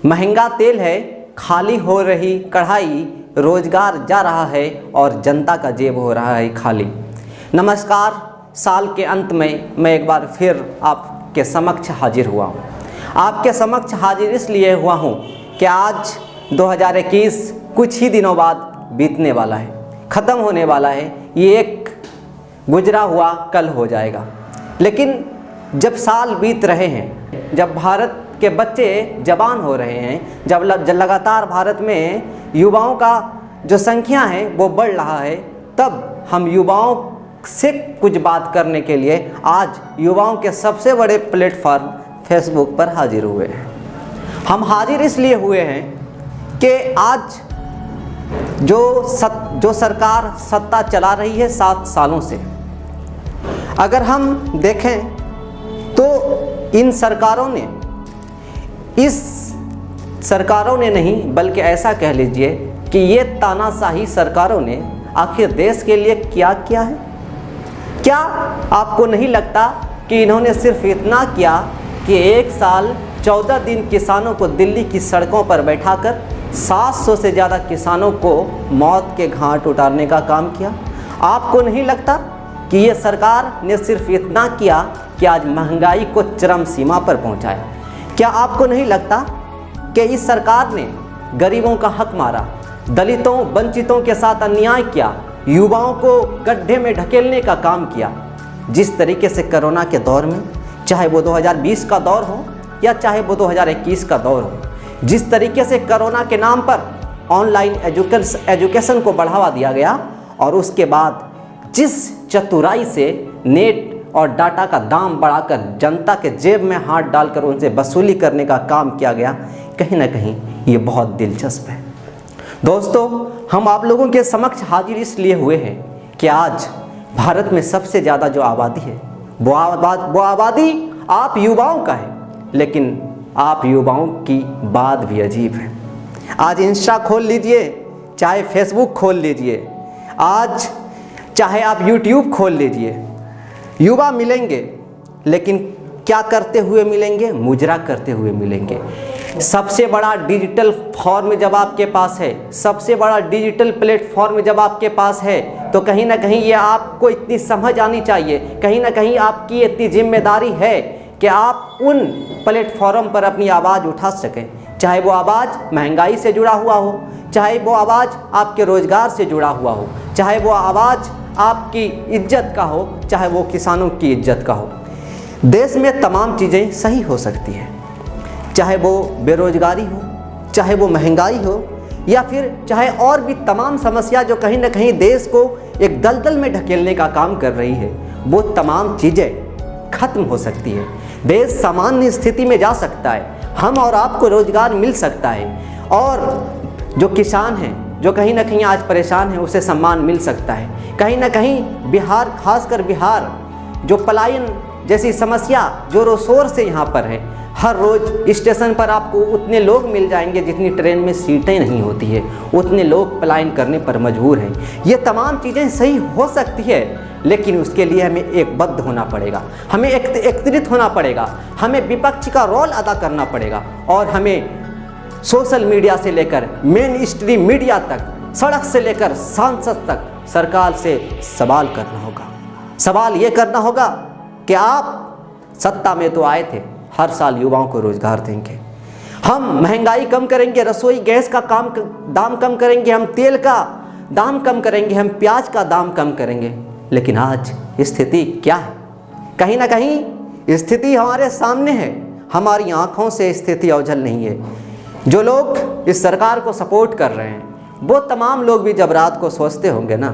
महंगा तेल है, खाली हो रही कढ़ाई, रोजगार जा रहा है और जनता का जेब हो रहा है खाली। नमस्कार, साल के अंत में मैं एक बार फिर आपके समक्ष हाजिर हुआ हूँ। आपके समक्ष हाजिर इसलिए हुआ हूँ कि आज 2021 कुछ ही दिनों बाद बीतने वाला है, ख़त्म होने वाला है। ये एक गुजरा हुआ कल हो जाएगा। लेकिन जब साल बीत रहे हैं, जब भारत के बच्चे जवान हो रहे हैं, जब लगातार भारत में युवाओं का जो संख्या है वो बढ़ रहा है, तब हम युवाओं से कुछ बात करने के लिए आज युवाओं के सबसे बड़े प्लेटफॉर्म फेसबुक पर हाजिर हुए हैं। हम हाजिर इसलिए हुए हैं कि आज जो सरकार सत्ता चला रही है 7 सालों से, अगर हम देखें तो इन सरकारों ने नहीं, बल्कि ऐसा कह लीजिए कि ये तानाशाही सरकारों ने आखिर देश के लिए क्या किया है। क्या आपको नहीं लगता कि इन्होंने सिर्फ इतना किया कि 1 साल 14 दिन किसानों को दिल्ली की सड़कों पर बैठाकर 700 से ज़्यादा किसानों को मौत के घाट उतारने का काम किया? आपको नहीं लगता कि ये सरकार ने सिर्फ इतना किया कि आज महंगाई को चरम सीमा पर पहुंचाया? क्या आपको नहीं लगता कि इस सरकार ने गरीबों का हक मारा, दलितों वंचितों के साथ अन्याय किया, युवाओं को गड्ढे में ढकेलने का काम किया? जिस तरीके से कोरोना के दौर में, चाहे वो 2020 का दौर हो या चाहे वो 2021 का दौर हो, जिस तरीके से कोरोना के नाम पर ऑनलाइन एजुकेशन को बढ़ावा दिया गया और उसके बाद जिस चतुराई से नेट और डाटा का दाम बढ़ाकर जनता के जेब में हाथ डालकर उनसे वसूली करने का काम किया गया, कहीं ना कहीं ये बहुत दिलचस्प है। दोस्तों, हम आप लोगों के समक्ष हाजिर इसलिए हुए हैं कि आज भारत में सबसे ज़्यादा जो आबादी है वो आबादी आप युवाओं का है। लेकिन आप युवाओं की बात भी अजीब है। आज इंस्टा खोल लीजिए, चाहे फेसबुक खोल लीजिए, आज चाहे आप यूट्यूब खोल लीजिए, युवा मिलेंगे, लेकिन क्या करते हुए मिलेंगे? मुजरा करते हुए मिलेंगे। सबसे बड़ा डिजिटल फॉर्म जब आपके पास है, सबसे बड़ा डिजिटल प्लेटफॉर्म जब आपके पास है, तो कहीं ना कहीं ये आपको इतनी समझ आनी चाहिए, कहीं ना कहीं आपकी इतनी जिम्मेदारी है कि आप उन प्लेटफॉर्म पर अपनी आवाज़ उठा सकें। चाहे वो आवाज़ महंगाई से जुड़ा हुआ हो, चाहे वो आवाज़ आपके रोज़गार से जुड़ा हुआ हो, चाहे वो आवाज़ आपकी इज्जत का हो, चाहे वो किसानों की इज्जत का हो। देश में तमाम चीज़ें सही हो सकती हैं, चाहे वो बेरोजगारी हो, चाहे वो महंगाई हो, या फिर चाहे और भी तमाम समस्या जो कहीं ना कहीं देश को एक दलदल में ढकेलने का काम कर रही है, वो तमाम चीज़ें खत्म हो सकती है। देश सामान्य स्थिति में जा सकता है, हम और आपको रोजगार मिल सकता है, और जो किसान हैं जो कहीं ना कहीं आज परेशान है उसे सम्मान मिल सकता है। कहीं ना कहीं बिहार, खासकर बिहार, जो पलायन जैसी समस्या जोरों शोर से यहाँ पर है, हर रोज़ स्टेशन पर आपको उतने लोग मिल जाएंगे जितनी ट्रेन में सीटें नहीं होती है, उतने लोग पलायन करने पर मजबूर हैं। ये तमाम चीज़ें सही हो सकती है, लेकिन उसके लिए हमें एकबद्ध होना पड़ेगा, हमें एकत्रित होना पड़ेगा, हमें विपक्ष का रोल अदा करना पड़ेगा, और हमें सोशल मीडिया से लेकर मेन स्ट्रीम मीडिया तक, सड़क से लेकर सांसद तक सरकार से सवाल करना होगा। सवाल ये करना होगा कि आप सत्ता में तो आए थे, हर साल युवाओं को रोजगार देंगे, हम महंगाई कम करेंगे, रसोई गैस का दाम कम करेंगे, हम तेल का दाम कम करेंगे, हम प्याज का दाम कम करेंगे। लेकिन आज स्थिति क्या है? कहीं ना कहीं स्थिति हमारे सामने है, हमारी आंखों से स्थिति ओझल नहीं है। जो लोग इस सरकार को सपोर्ट कर रहे हैं, वो तमाम लोग भी जब रात को सोचते होंगे ना,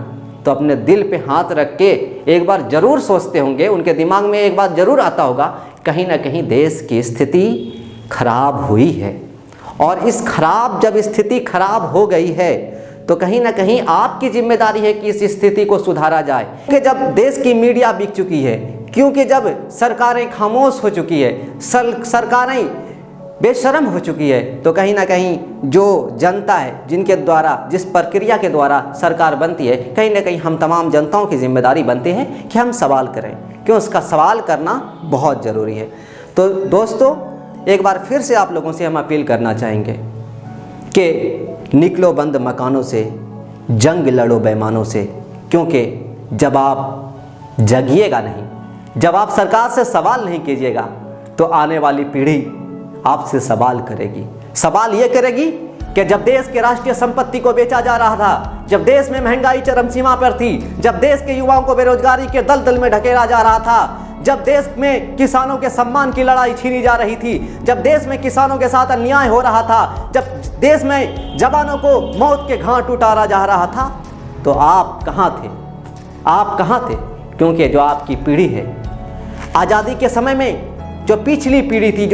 तो अपने दिल पे हाथ रख के एक बार ज़रूर सोचते होंगे, उनके दिमाग में एक बात ज़रूर आता होगा, कहीं ना कहीं देश की स्थिति खराब हुई है। और इस जब स्थिति खराब हो गई है, तो कहीं ना कहीं आपकी जिम्मेदारी है कि इस स्थिति को सुधारा जाए। कि जब देश की मीडिया बिक चुकी है, क्योंकि जब सरकारें खामोश हो चुकी है, सरकारें बेशर्म हो चुकी है, तो कहीं ना कहीं जो जनता है, जिनके द्वारा, जिस प्रक्रिया के द्वारा सरकार बनती है, कहीं ना कहीं हम तमाम जनताओं की जिम्मेदारी बनती है कि हम सवाल करें, क्यों उसका सवाल करना बहुत ज़रूरी है। तो दोस्तों, एक बार फिर से आप लोगों से हम अपील करना चाहेंगे कि निकलो बंद मकानों से, जंग लड़ो बेईमानों से, क्योंकि जब आप जगिएगा नहीं, जब आप सरकार से सवाल नहीं कीजिएगा तो आने वाली पीढ़ी आपसे सवाल करेगी। सवाल ये करेगी कि जब देश के राष्ट्रीय संपत्ति को बेचा जा रहा था, जब देश में महंगाई चरम सीमा पर थी, जब देश के युवाओं को बेरोजगारी के दलदल में ढकेला जा रहा था, जब देश में किसानों के सम्मान की लड़ाई छीनी जा रही थी, जब देश में किसानों के साथ अन्याय हो रहा था, जब देश में जवानों को मौत के घाट उतारा जा रहा था, तो आप कहाँ थे? आप कहाँ थे? क्योंकि जो आपकी पीढ़ी है, आज़ादी के समय में जो पिछली पीढ़ी थी,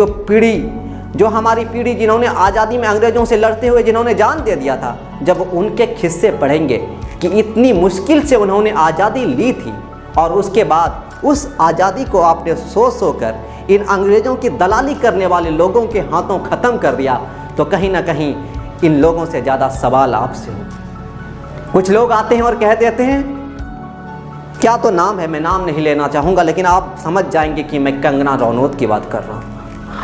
जो हमारी पीढ़ी जिन्होंने आज़ादी में अंग्रेज़ों से लड़ते हुए जिन्होंने जान दे दिया था, जब उनके किस्से पढ़ेंगे कि इतनी मुश्किल से उन्होंने आज़ादी ली थी और उसके बाद उस आज़ादी को आपने सो कर इन अंग्रेज़ों की दलाली करने वाले लोगों के हाथों ख़त्म कर दिया, तो कहीं ना कहीं इन लोगों से ज़्यादा सवाल आपसे हो। कुछ लोग आते हैं और कह देते हैं, क्या तो नाम है, मैं नाम नहीं लेना चाहूँगा, लेकिन आप समझ जाएंगे कि मैं कंगना रनौत की बात कर रहा हूँ।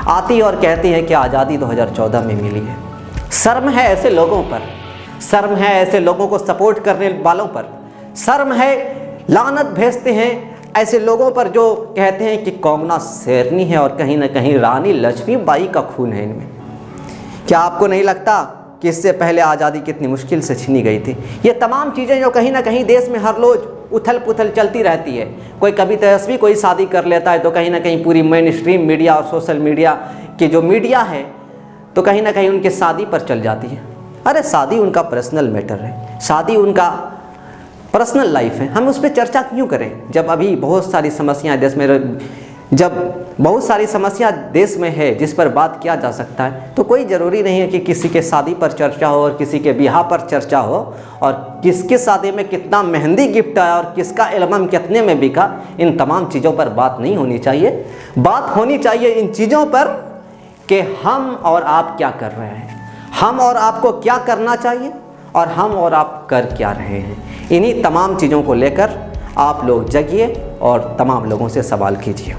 आती और कहती है कि आज़ादी 2014 में मिली है। शर्म है ऐसे लोगों पर, शर्म है ऐसे लोगों को सपोर्ट करने वालों पर, शर्म है, लानत भेजते हैं ऐसे लोगों पर जो कहते हैं कि कंगना शेरनी है और कहीं ना कहीं रानी लक्ष्मीबाई का खून है इनमें। क्या आपको नहीं लगता कि इससे पहले आज़ादी कितनी मुश्किल से छीनी गई थी? ये तमाम चीज़ें जो कहीं ना कहीं देश में हर रोज़ उथल पुथल चलती रहती है, कोई कभी तेजस्वी कोई शादी कर लेता है तो कहीं ना कहीं पूरी मेन स्ट्रीम मीडिया और सोशल मीडिया की जो मीडिया है तो कहीं ना कहीं उनके शादी पर चल जाती है। अरे शादी उनका पर्सनल मैटर है, शादी उनका पर्सनल लाइफ है, हम उस पर चर्चा क्यों करें? जब अभी बहुत सारी समस्याएं देश में, जब बहुत सारी समस्या देश में है जिस पर बात किया जा सकता है, तो कोई ज़रूरी नहीं है कि किसी के शादी पर चर्चा हो और किसी के ब्याह पर चर्चा हो और किसके शादी में कितना मेहंदी गिफ्ट आया और किसका एल्बम कितने में बिका। इन तमाम चीज़ों पर बात नहीं होनी चाहिए। बात होनी चाहिए इन चीज़ों पर कि हम और आप क्या कर रहे हैं, हम और आपको क्या करना चाहिए और हम और आप कर क्या रहे हैं। इन्हीं तमाम चीज़ों को लेकर आप लोग जगिए और तमाम लोगों से सवाल कीजिए।